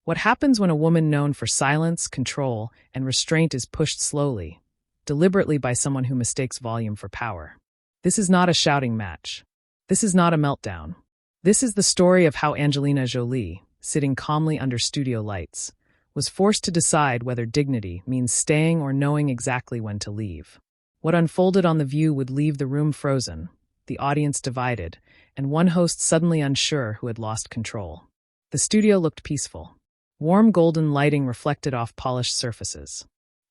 What happens when a woman known for silence, control, and restraint is pushed slowly, deliberately by someone who mistakes volume for power? This is not a shouting match. This is not a meltdown. This is the story of how Angelina Jolie, sitting calmly under studio lights, was forced to decide whether dignity means staying or knowing exactly when to leave. What unfolded on The View would leave the room frozen, the audience divided, and one host suddenly unsure who had lost control. The studio looked peaceful. Warm golden lighting reflected off polished surfaces.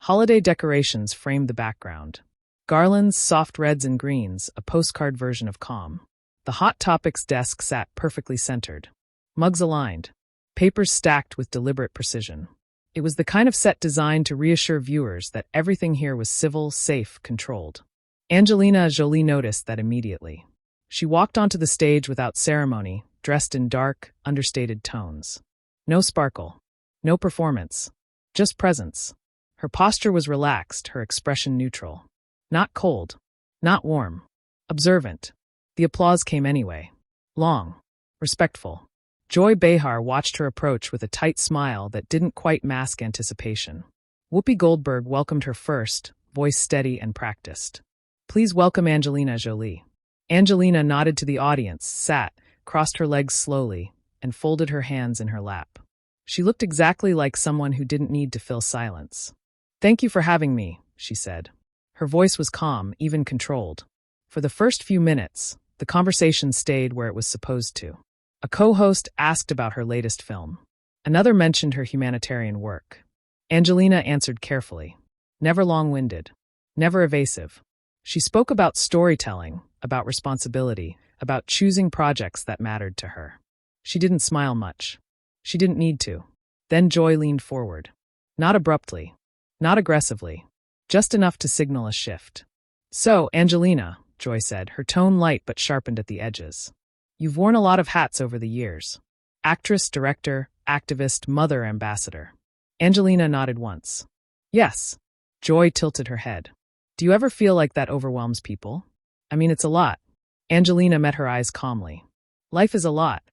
Holiday decorations framed the background. Garlands, soft reds and greens, a postcard version of calm. The Hot Topics desk sat perfectly centered. Mugs aligned. Papers stacked with deliberate precision. It was the kind of set designed to reassure viewers that everything here was civil, safe, controlled. Angelina Jolie noticed that immediately. She walked onto the stage without ceremony, dressed in dark, understated tones. No sparkle. No performance. Just presence. Her posture was relaxed, her expression neutral. Not cold. Not warm. Observant. The applause came anyway. Long. Respectful. Joy Behar watched her approach with a tight smile that didn't quite mask anticipation. Whoopi Goldberg welcomed her first, voice steady and practiced. Please welcome Angelina Jolie. Angelina nodded to the audience, sat, crossed her legs slowly, and folded her hands in her lap. She looked exactly like someone who didn't need to fill silence. Thank you for having me, she said. Her voice was calm, even controlled. For the first few minutes, the conversation stayed where it was supposed to. A co-host asked about her latest film. Another mentioned her humanitarian work. Angelina answered carefully. Never long-winded. Never evasive. She spoke about storytelling, about responsibility, about choosing projects that mattered to her. She didn't smile much. She didn't need to. Then Joy leaned forward. Not abruptly. Not aggressively. Just enough to signal a shift. So, Angelina, Joy said, her tone light but sharpened at the edges. You've worn a lot of hats over the years. Actress, director, activist, mother, ambassador. Angelina nodded once. Yes. Joy tilted her head. Do you ever feel like that overwhelms people? I mean, it's a lot. Angelina met her eyes calmly. Life is a lot.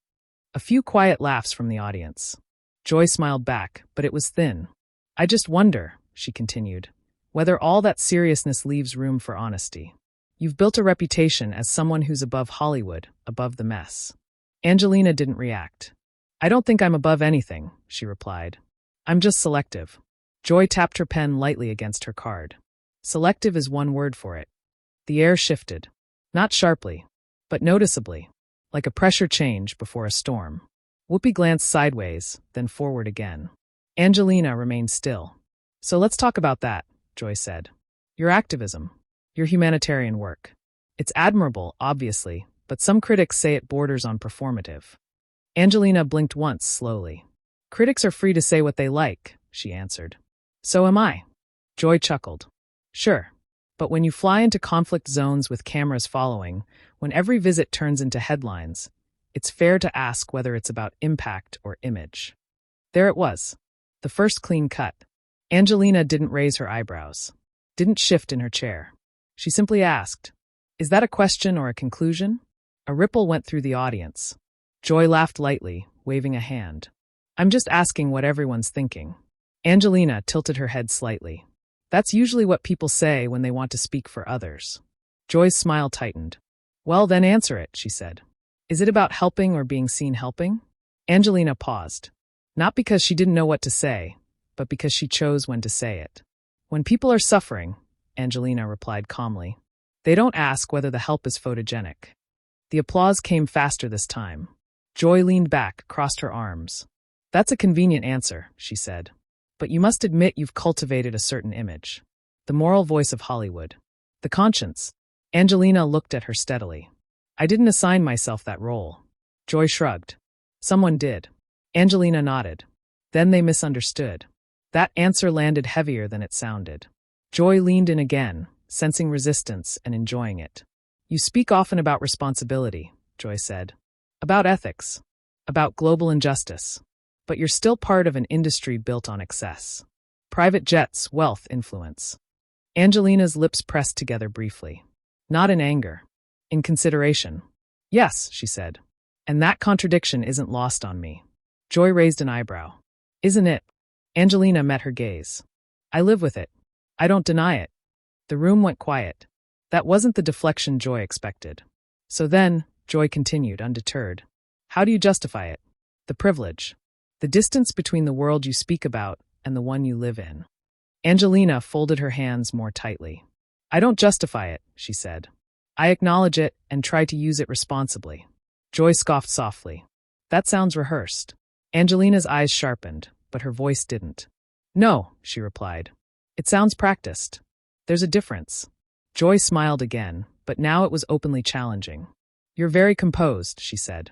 A few quiet laughs from the audience. Joy smiled back, but it was thin. I just wonder, she continued, whether all that seriousness leaves room for honesty. You've built a reputation as someone who's above Hollywood, above the mess. Angelina didn't react. I don't think I'm above anything, she replied. I'm just selective. Joy tapped her pen lightly against her card. Selective is one word for it. The air shifted. Not sharply, but noticeably, like a pressure change before a storm. Whoopi glanced sideways, then forward again. Angelina remained still. So let's talk about that, Joy said. Your activism. Your humanitarian work. It's admirable, obviously, but some critics say it borders on performative. Angelina blinked once, slowly. Critics are free to say what they like, she answered. So am I. Joy chuckled. Sure. But when you fly into conflict zones with cameras following, when every visit turns into headlines, it's fair to ask whether it's about impact or image. There it was. The first clean cut. Angelina didn't raise her eyebrows. Didn't shift in her chair. She simply asked, Is that a question or a conclusion? A ripple went through the audience. Joy laughed lightly, waving a hand. I'm just asking what everyone's thinking. Angelina tilted her head slightly. That's usually what people say when they want to speak for others. Joy's smile tightened. Well, then answer it, she said. Is it about helping or being seen helping? Angelina paused. Not because she didn't know what to say, but because she chose when to say it. When people are suffering, Angelina replied calmly, they don't ask whether the help is photogenic. The applause came faster this time. Joy leaned back, crossed her arms. That's a convenient answer, she said. But you must admit you've cultivated a certain image. The moral voice of Hollywood. The conscience. Angelina looked at her steadily. I didn't assign myself that role. Joy shrugged. Someone did. Angelina nodded. Then they misunderstood. That answer landed heavier than it sounded. Joy leaned in again, sensing resistance and enjoying it. You speak often about responsibility, Joy said. About ethics. About global injustice. But you're still part of an industry built on excess. Private jets, wealth, influence. Angelina's lips pressed together briefly. Not in anger. In consideration. Yes, she said. And that contradiction isn't lost on me. Joy raised an eyebrow. Isn't it? Angelina met her gaze. I live with it. I don't deny it. The room went quiet. That wasn't the deflection Joy expected. So then, Joy continued, undeterred. How do you justify it? The privilege. The distance between the world you speak about and the one you live in. Angelina folded her hands more tightly. I don't justify it, she said. I acknowledge it and try to use it responsibly. Joy scoffed softly. That sounds rehearsed. Angelina's eyes sharpened, but her voice didn't. No, she replied. It sounds practiced. There's a difference. Joy smiled again, but now it was openly challenging. You're very composed, she said.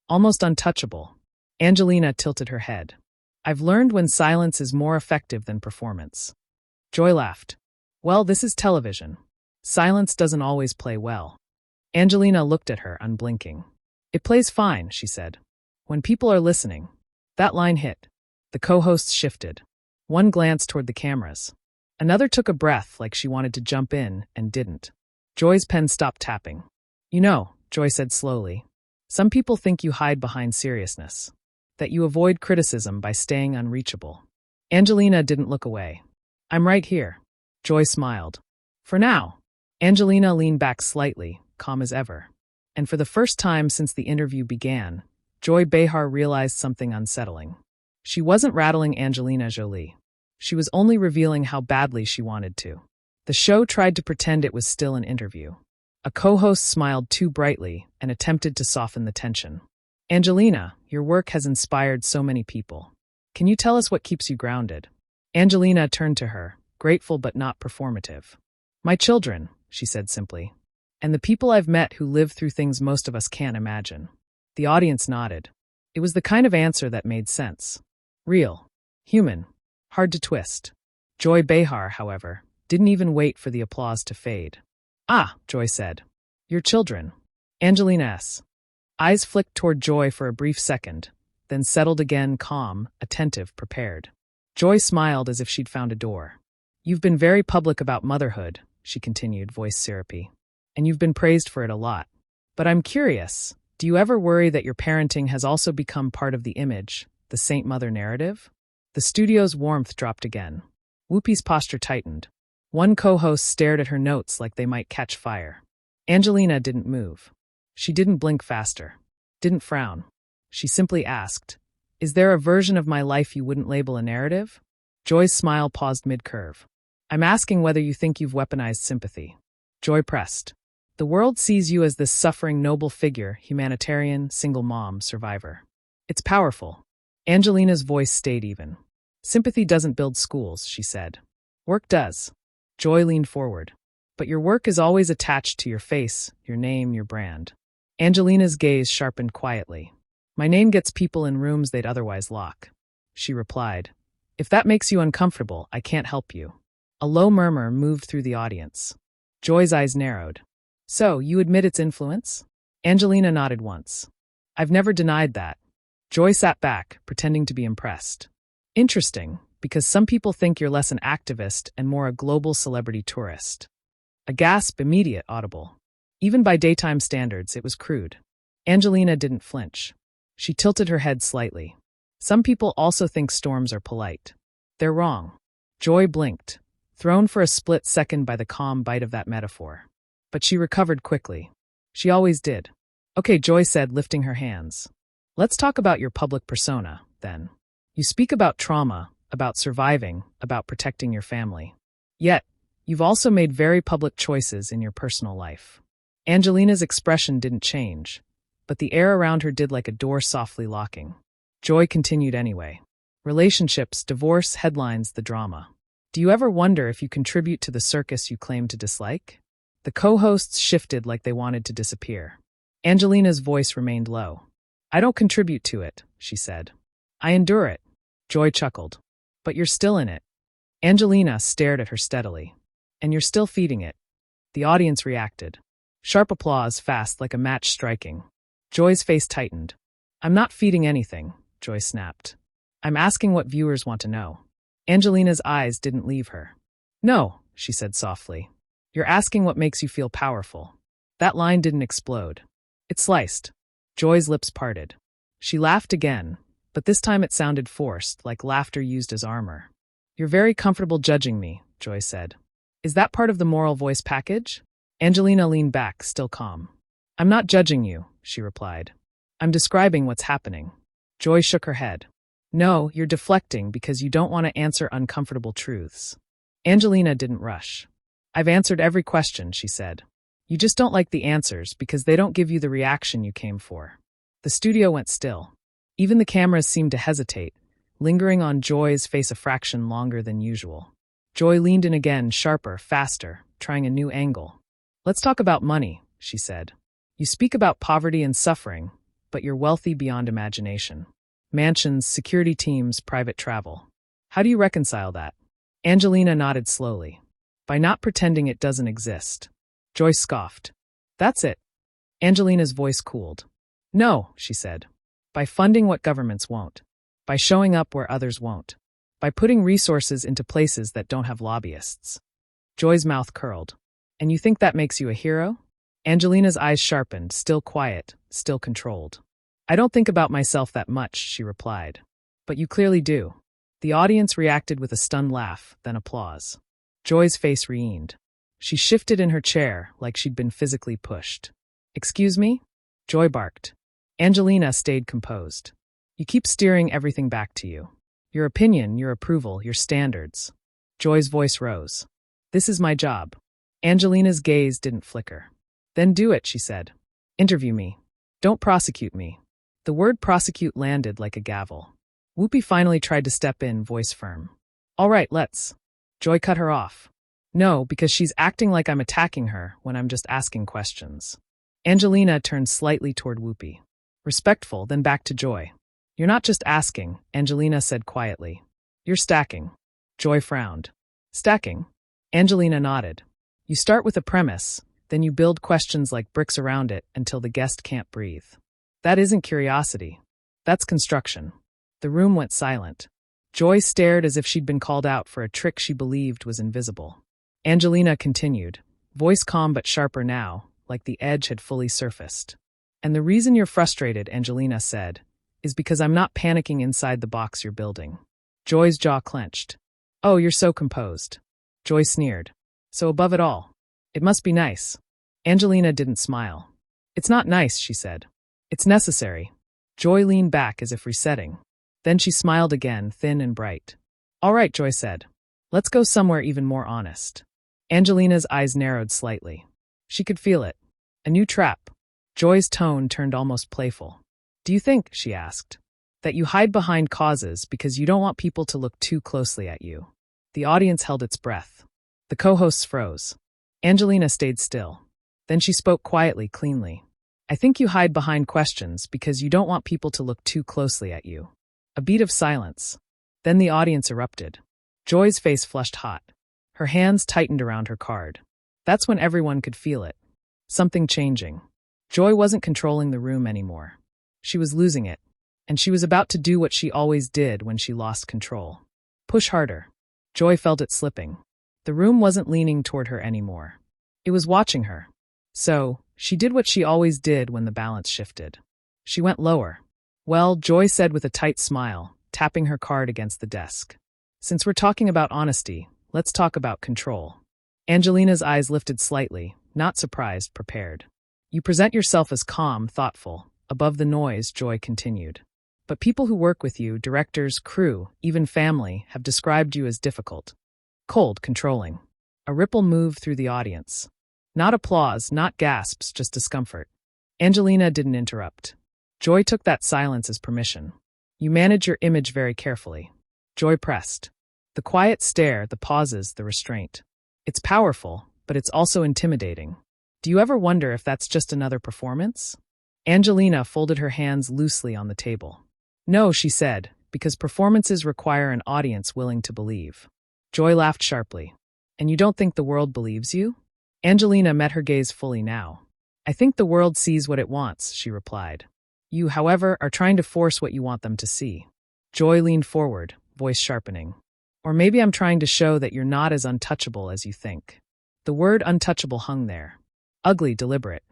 Almost untouchable. Angelina tilted her head. I've learned when silence is more effective than performance. Joy laughed. Well, this is television. Silence doesn't always play well. Angelina looked at her, unblinking. It plays fine, she said. When people are listening. That line hit. The co-hosts shifted. One glanced toward the cameras. Another took a breath like she wanted to jump in and didn't. Joy's pen stopped tapping. You know, Joy said slowly, some people think you hide behind seriousness. That you avoid criticism by staying unreachable. Angelina didn't look away. I'm right here. Joy smiled. For now. Angelina leaned back slightly, calm as ever. And for the first time since the interview began, Joy Behar realized something unsettling. She wasn't rattling Angelina Jolie. She was only revealing how badly she wanted to. The show tried to pretend it was still an interview. A co-host smiled too brightly and attempted to soften the tension. Angelina, your work has inspired so many people. Can you tell us what keeps you grounded? Angelina turned to her, grateful but not performative. My children, she said simply. And the people I've met who live through things most of us can't imagine. The audience nodded. It was the kind of answer that made sense. Real. Human. Hard to twist. Joy Behar, however, didn't even wait for the applause to fade. Ah, Joy said. Your children. Angelina's eyes flicked toward Joy for a brief second, then settled again, calm, attentive, prepared. Joy smiled as if she'd found a door. You've been very public about motherhood, she continued, voice syrupy. And you've been praised for it a lot. But I'm curious, do you ever worry that your parenting has also become part of the image, the Saint Mother narrative? The studio's warmth dropped again. Whoopi's posture tightened. One co-host stared at her notes like they might catch fire. Angelina didn't move. She didn't blink faster. Didn't frown. She simply asked, Is there a version of my life you wouldn't label a narrative? Joy's smile paused mid-curve. I'm asking whether you think you've weaponized sympathy. Joy pressed. The world sees you as this suffering noble figure, humanitarian, single mom, survivor. It's powerful. Angelina's voice stayed even. Sympathy doesn't build schools, she said. Work does. Joy leaned forward. But your work is always attached to your face, your name, your brand. Angelina's gaze sharpened quietly. My name gets people in rooms they'd otherwise lock. She replied. If that makes you uncomfortable, I can't help you. A low murmur moved through the audience. Joy's eyes narrowed. So, you admit its influence? Angelina nodded once. I've never denied that. Joy sat back, pretending to be impressed. Interesting, because some people think you're less an activist and more a global celebrity tourist. A gasp, immediate, audible. Even by daytime standards, it was crude. Angelina didn't flinch. She tilted her head slightly. Some people also think storms are polite. They're wrong. Joy blinked, thrown for a split second by the calm bite of that metaphor. But she recovered quickly. She always did. Okay, Joy said, lifting her hands. Let's talk about your public persona, then. You speak about trauma, about surviving, about protecting your family. Yet, you've also made very public choices in your personal life. Angelina's expression didn't change, but the air around her did, like a door softly locking. Joy continued anyway. Relationships, divorce, headlines, the drama. Do you ever wonder if you contribute to the circus you claim to dislike? The co-hosts shifted like they wanted to disappear. Angelina's voice remained low. I don't contribute to it, she said. I endure it. Joy chuckled. But you're still in it. Angelina stared at her steadily. And you're still feeding it. The audience reacted. Sharp applause, fast like a match striking. Joy's face tightened. I'm not feeding anything, Joy snapped. I'm asking what viewers want to know. Angelina's eyes didn't leave her. No, she said softly. You're asking what makes you feel powerful. That line didn't explode. It sliced. Joy's lips parted. She laughed again, But this time it sounded forced, like laughter used as armor. You're very comfortable judging me, Joy said. Is that part of the moral voice package? Angelina leaned back, still calm. I'm not judging you, she replied. I'm describing what's happening. Joy shook her head. No, you're deflecting because you don't want to answer uncomfortable truths. Angelina didn't rush. I've answered every question, she said. You just don't like the answers because they don't give you the reaction you came for. The studio went still. Even the cameras seemed to hesitate, lingering on Joy's face a fraction longer than usual. Joy leaned in again, sharper, faster, trying a new angle. Let's talk about money, she said. You speak about poverty and suffering, but you're wealthy beyond imagination. Mansions, security teams, private travel. How do you reconcile that? Angelina nodded slowly. By not pretending it doesn't exist. Joy scoffed. That's it. Angelina's voice cooled. No, she said. By funding what governments won't. By showing up where others won't. By putting resources into places that don't have lobbyists. Joy's mouth curled. And you think that makes you a hero? Angelina's eyes sharpened, still quiet, still controlled. I don't think about myself that much, she replied. But you clearly do. The audience reacted with a stunned laugh, then applause. Joy's face re-eamed. She shifted in her chair like she'd been physically pushed. Excuse me? Joy barked. Angelina stayed composed. You keep steering everything back to you. Your opinion, your approval, your standards. Joy's voice rose. This is my job. Angelina's gaze didn't flicker. Then do it, she said. Interview me. Don't prosecute me. The word prosecute landed like a gavel. Whoopi finally tried to step in, voice firm. All right, let's. Joy cut her off. No, because she's acting like I'm attacking her when I'm just asking questions. Angelina turned slightly toward Whoopi. Respectful, then back to Joy. You're not just asking, Angelina said quietly. You're stacking. Joy frowned. Stacking? Angelina nodded. You start with a premise, then you build questions like bricks around it until the guest can't breathe. That isn't curiosity. That's construction. The room went silent. Joy stared as if she'd been called out for a trick she believed was invisible. Angelina continued, voice calm but sharper now, like the edge had fully surfaced. And the reason you're frustrated, Angelina said, is because I'm not panicking inside the box you're building. Joy's jaw clenched. Oh, you're so composed. Joy sneered. So above it all. It must be nice. Angelina didn't smile. It's not nice, she said. It's necessary. Joy leaned back as if resetting. Then she smiled again, thin and bright. All right, Joy said. Let's go somewhere even more honest. Angelina's eyes narrowed slightly. She could feel it. A new trap. Joy's tone turned almost playful. Do you think, she asked, that you hide behind causes because you don't want people to look too closely at you? The audience held its breath. The co-hosts froze. Angelina stayed still. Then she spoke quietly, cleanly. I think you hide behind questions because you don't want people to look too closely at you. A beat of silence. Then the audience erupted. Joy's face flushed hot. Her hands tightened around her card. That's when everyone could feel it. Something changing. Joy wasn't controlling the room anymore. She was losing it. And she was about to do what she always did when she lost control. Push harder. Joy felt it slipping. The room wasn't leaning toward her anymore. It was watching her. So, she did what she always did when the balance shifted. She went lower. Well, Joy said with a tight smile, tapping her card against the desk. Since we're talking about honesty, let's talk about control. Angelina's eyes lifted slightly, not surprised, prepared. You present yourself as calm, thoughtful. Above the noise, Joy continued. But people who work with you, directors, crew, even family, have described you as difficult. Cold, controlling. A ripple moved through the audience. Not applause, not gasps, just discomfort. Angelina didn't interrupt. Joy took that silence as permission. You manage your image very carefully. Joy pressed. The quiet stare, the pauses, the restraint. It's powerful, but it's also intimidating. Do you ever wonder if that's just another performance? Angelina folded her hands loosely on the table. No, she said, because performances require an audience willing to believe. Joy laughed sharply. And you don't think the world believes you? Angelina met her gaze fully now. I think the world sees what it wants, she replied. You, however, are trying to force what you want them to see. Joy leaned forward, voice sharpening. Or maybe I'm trying to show that you're not as untouchable as you think. The word untouchable hung there. Ugly, deliberate.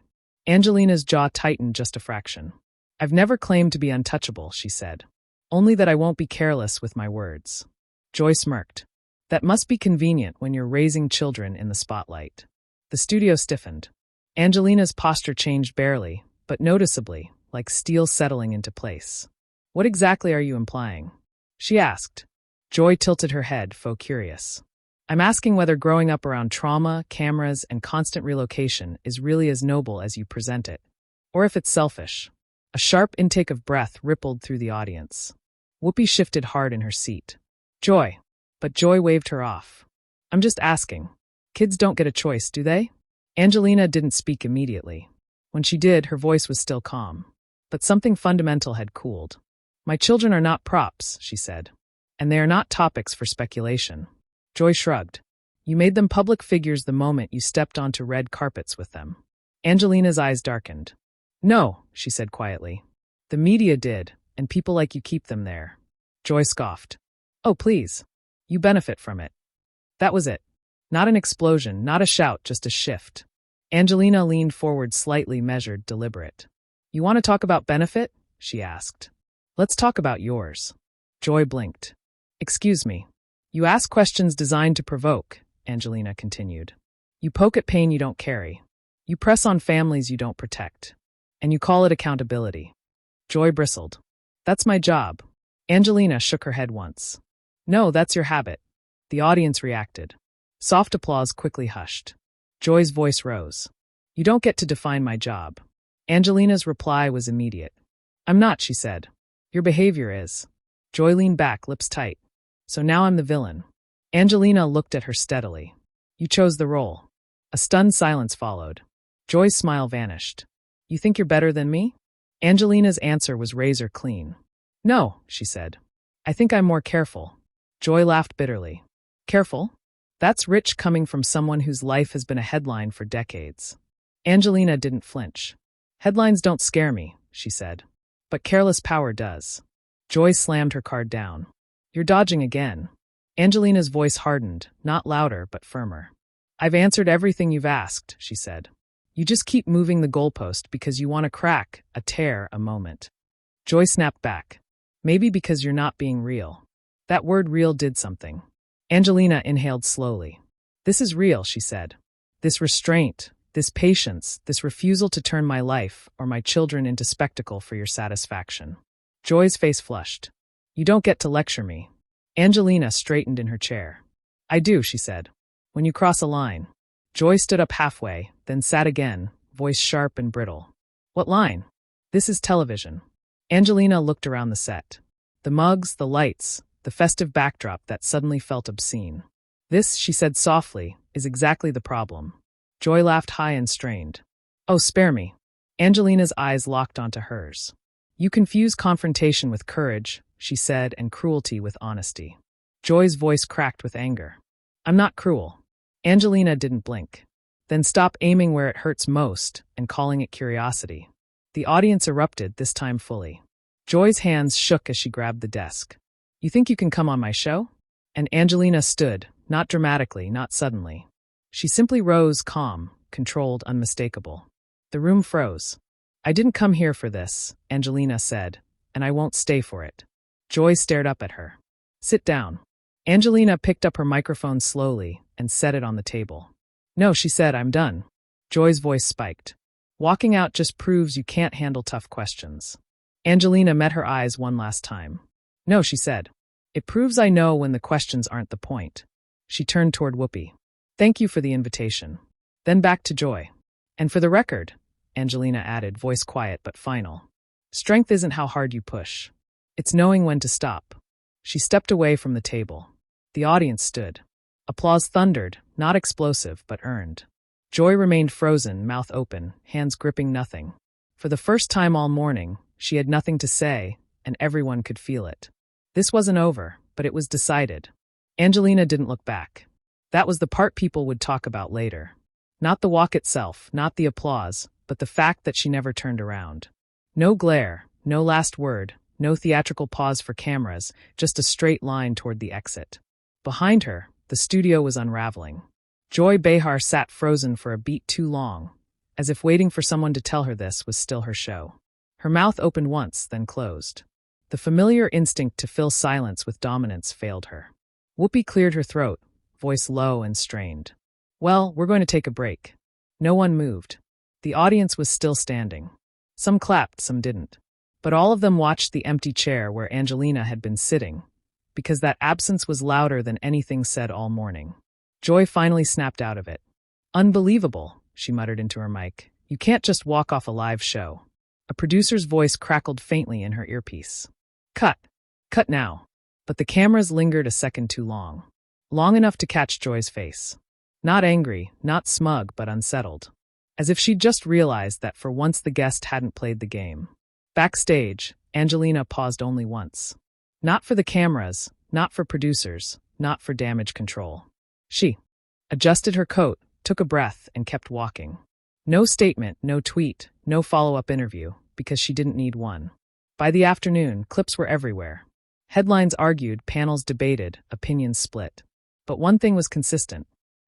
Angelina's jaw tightened just a fraction. I've never claimed to be untouchable, she said. Only that I won't be careless with my words. Joy smirked. That must be convenient when you're raising children in the spotlight. The studio stiffened. Angelina's posture changed barely, but noticeably, like steel settling into place. What exactly are you implying? She asked. Joy tilted her head, faux curious. I'm asking whether growing up around trauma, cameras, and constant relocation is really as noble as you present it. Or if it's selfish. A sharp intake of breath rippled through the audience. Whoopi shifted hard in her seat. Joy. But Joy waved her off. I'm just asking. Kids don't get a choice, do they? Angelina didn't speak immediately. When she did, her voice was still calm. But something fundamental had cooled. My children are not props, she said. And they are not topics for speculation. Joy shrugged. You made them public figures the moment you stepped onto red carpets with them. Angelina's eyes darkened. No, she said quietly. The media did, and people like you keep them there. Joy scoffed. Oh, please. You benefit from it. That was it. Not an explosion, not a shout, just a shift. Angelina leaned forward slightly, measured, deliberate. You want to talk about benefit? She asked. Let's talk about yours. Joy blinked. Excuse me. You ask questions designed to provoke, Angelina continued. You poke at pain you don't carry. You press on families you don't protect. And you call it accountability. Joy bristled. That's my job. Angelina shook her head once. No, that's your habit. The audience reacted. Soft applause quickly hushed. Joy's voice rose. You don't get to define my job. Angelina's reply was immediate. I'm not, she said. Your behavior is. Joy leaned back, lips tight. So now I'm the villain. Angelina looked at her steadily. You chose the role. A stunned silence followed. Joy's smile vanished. You think you're better than me? Angelina's answer was razor clean. No, she said. I think I'm more careful. Joy laughed bitterly. Careful? That's rich coming from someone whose life has been a headline for decades. Angelina didn't flinch. Headlines don't scare me, she said. But careless power does. Joy slammed her card down. You're dodging again. Angelina's voice hardened, not louder but firmer. I've answered everything you've asked, she said. You just keep moving the goalpost because you want to crack, a tear, a moment. Joy snapped back. Maybe because you're not being real. That word real did something. Angelina inhaled slowly. This is real, she said. This restraint, this patience, this refusal to turn my life or my children into spectacle for your satisfaction. Joy's face flushed. You don't get to lecture me. Angelina straightened in her chair. I do, she said. When you cross a line. Joy stood up halfway, then sat again, voice sharp and brittle. What line? This is television. Angelina looked around the set. The mugs, the lights, the festive backdrop that suddenly felt obscene. This, she said softly, is exactly the problem. Joy laughed high and strained. Oh, spare me. Angelina's eyes locked onto hers. You confuse confrontation with courage, she said, and cruelty with honesty. Joy's voice cracked with anger. I'm not cruel. Angelina didn't blink. Then stop aiming where it hurts most and calling it curiosity. The audience erupted, this time fully. Joy's hands shook as she grabbed the desk. You think you can come on my show? And Angelina stood, not dramatically, not suddenly. She simply rose, calm, controlled, unmistakable. The room froze. I didn't come here for this, Angelina said, and I won't stay for it. Joy stared up at her. Sit down. Angelina picked up her microphone slowly and set it on the table. No, she said, I'm done. Joy's voice spiked. Walking out just proves you can't handle tough questions. Angelina met her eyes one last time. No, she said. It proves I know when the questions aren't the point. She turned toward Whoopi. Thank you for the invitation. Then back to Joy. And for the record, Angelina added, voice quiet but final. Strength isn't how hard you push. It's knowing when to stop. She stepped away from the table. The audience stood. Applause thundered, not explosive, but earned. Joy remained frozen, mouth open, hands gripping nothing. For the first time all morning, she had nothing to say, and everyone could feel it. This wasn't over, but it was decided. Angelina didn't look back. That was the part people would talk about later. Not the walk itself, not the applause, but the fact that she never turned around. No glare, no last word, no theatrical pause for cameras, just a straight line toward the exit. Behind her, the studio was unraveling. Joy Behar sat frozen for a beat too long, as if waiting for someone to tell her this was still her show. Her mouth opened once, then closed. The familiar instinct to fill silence with dominance failed her. Whoopi cleared her throat, voice low and strained. Well, we're going to take a break. No one moved. The audience was still standing. Some clapped, some didn't. But all of them watched the empty chair where Angelina had been sitting, because that absence was louder than anything said all morning. Joy finally snapped out of it. Unbelievable, she muttered into her mic. You can't just walk off a live show. A producer's voice crackled faintly in her earpiece. Cut. Cut now. But the cameras lingered a second too long. Long enough to catch Joy's face. Not angry, not smug, but unsettled. As if she'd just realized that for once the guest hadn't played the game. Backstage, Angelina paused only once. Not for the cameras, not for producers, not for damage control. She adjusted her coat, took a breath, and kept walking. No statement, no tweet, no follow-up interview, because she didn't need one. By the afternoon, clips were everywhere. Headlines argued, panels debated, opinions split. But one thing was consistent.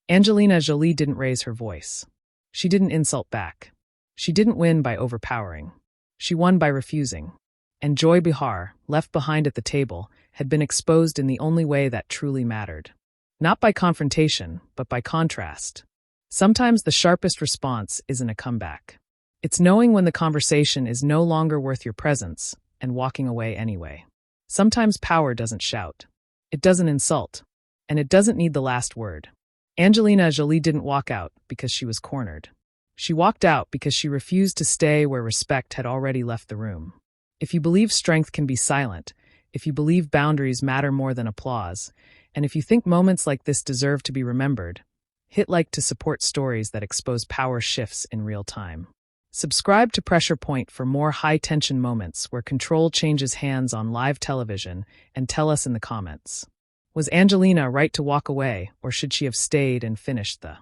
Angelina Jolie didn't raise her voice. She didn't insult back. She didn't win by overpowering. She won by refusing. And Joy Behar, left behind at the table, had been exposed in the only way that truly mattered. Not by confrontation, but by contrast. Sometimes the sharpest response isn't a comeback. It's knowing when the conversation is no longer worth your presence and walking away anyway. Sometimes power doesn't shout. It doesn't insult. And it doesn't need the last word. Angelina Jolie didn't walk out because she was cornered. She walked out because she refused to stay where respect had already left the room. If you believe strength can be silent, if you believe boundaries matter more than applause, and if you think moments like this deserve to be remembered, hit like to support stories that expose power shifts in real time. Subscribe to Pressure Point for more high-tension moments where control changes hands on live television, and tell us in the comments. Was Angelina right to walk away, or should she have stayed and finished the